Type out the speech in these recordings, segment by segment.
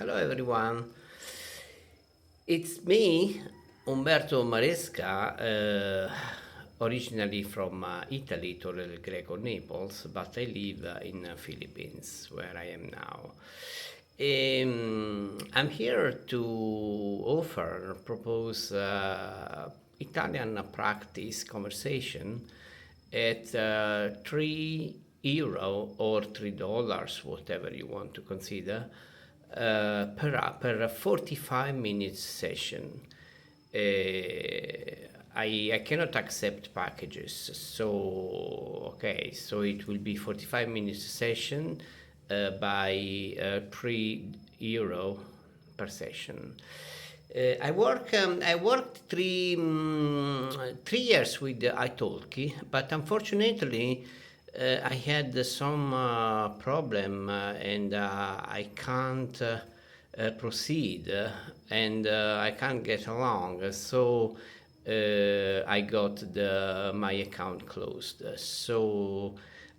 Hello everyone. It's me, Umberto Maresca, originally from Italy, Torre Greco, Naples, but I live in Philippines, where I am now. I'm here to propose Italian practice conversation at €3 or $3, whatever you want to consider, per a 45 minutes session. I cannot accept packages, so okay, so it will be 45 minutes session by €3 per session. I worked 3 years with the iTalki, but unfortunately, I had some problem and I can't proceed and I can't get along. So I got my account closed. So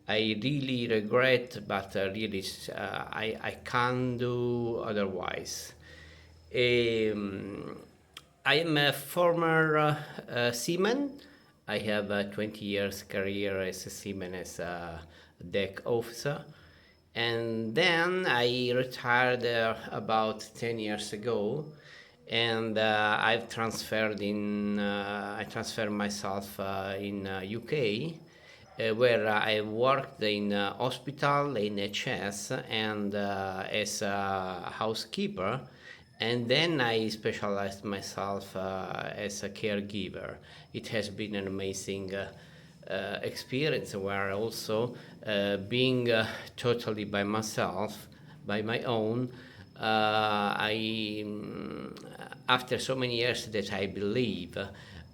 I really regret, but I can't do otherwise. I am a former seaman. I have a 20 years career as a seaman, as a deck officer. And then I retired about 10 years ago, and I transferred myself in UK, where I worked in hospital, in HS, and as a housekeeper. And then I specialized myself as a caregiver. It has been an amazing experience where also being totally by myself, by my own, after so many years that I believe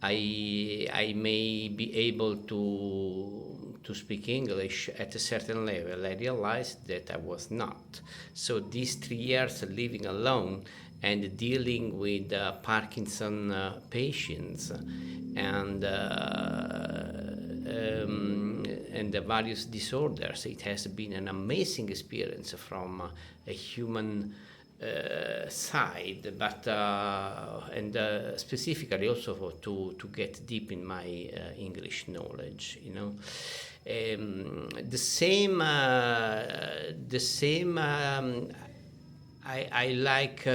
I may be able to speak English at a certain level. I realized that I was not. So these 3 years living alone and dealing with Parkinson patients and the various disorders, it has been an amazing experience from a human side, but specifically also to get deep in my English knowledge, the same I like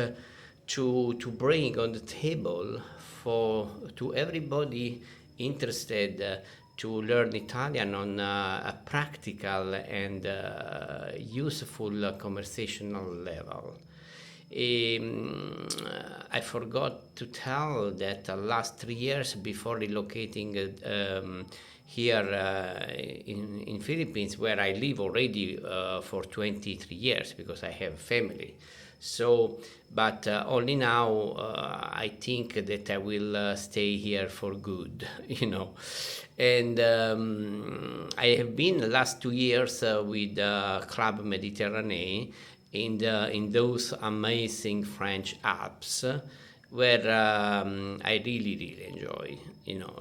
to bring on the table to everybody interested to learn Italian on a practical and useful conversational level. I forgot to tell that last 3 years before relocating here in Philippines, where I live already for 23 years because I have a family. So, but only now I think that I will stay here for good, And I have been the last 2 years with Club Mediterranee in those amazing French Alps where I really enjoy,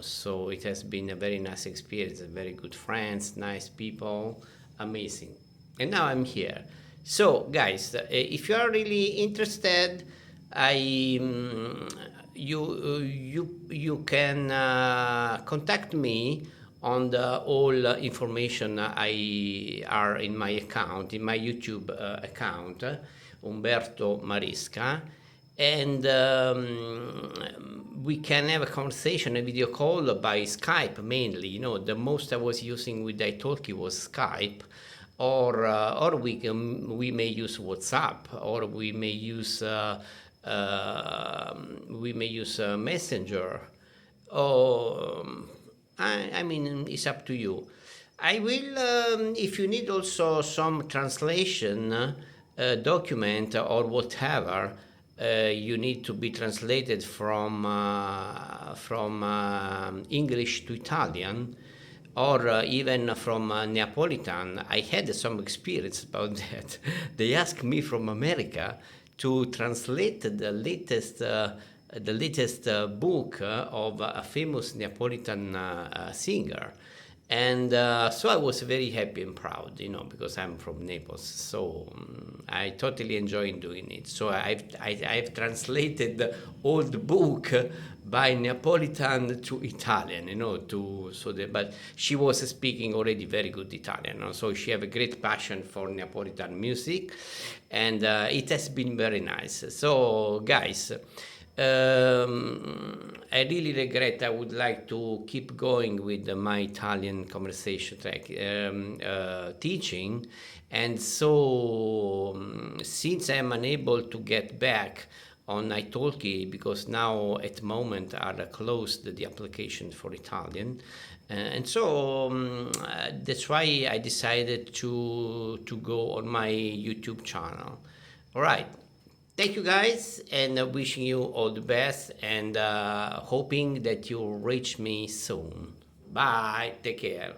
So it has been a very nice experience, very good friends, nice people, amazing. And now I'm here. So, guys, if you are really interested, you can contact me on the all information I are in my account, in my YouTube account, Umberto Maresca, and we can have a conversation, a video call by Skype mainly. The most I was using with iTalki was Skype. Or we may use WhatsApp, or we may use Messenger. Or I mean, it's up to you. I will, if you need also some translation document or whatever, you need to be translated from English to Italian, or even from Neapolitan. I had some experience about that. They asked me from America to translate the latest book of a famous Neapolitan singer. And so I was very happy and proud, because I'm from Naples. So I totally enjoy doing it. So I've translated the old book by Neapolitan to Italian, but she was speaking already very good Italian, so she have a great passion for Neapolitan music, and it has been very nice. So guys, I really regret. I would like to keep going with my Italian conversation track teaching, and so since I'm unable to get back on iTalki because now at the moment are closed the application for Italian, and so that's why I decided to go on my YouTube channel. All right. Thank you guys, and wishing you all the best, and hoping that you reach me soon. Bye. Take care.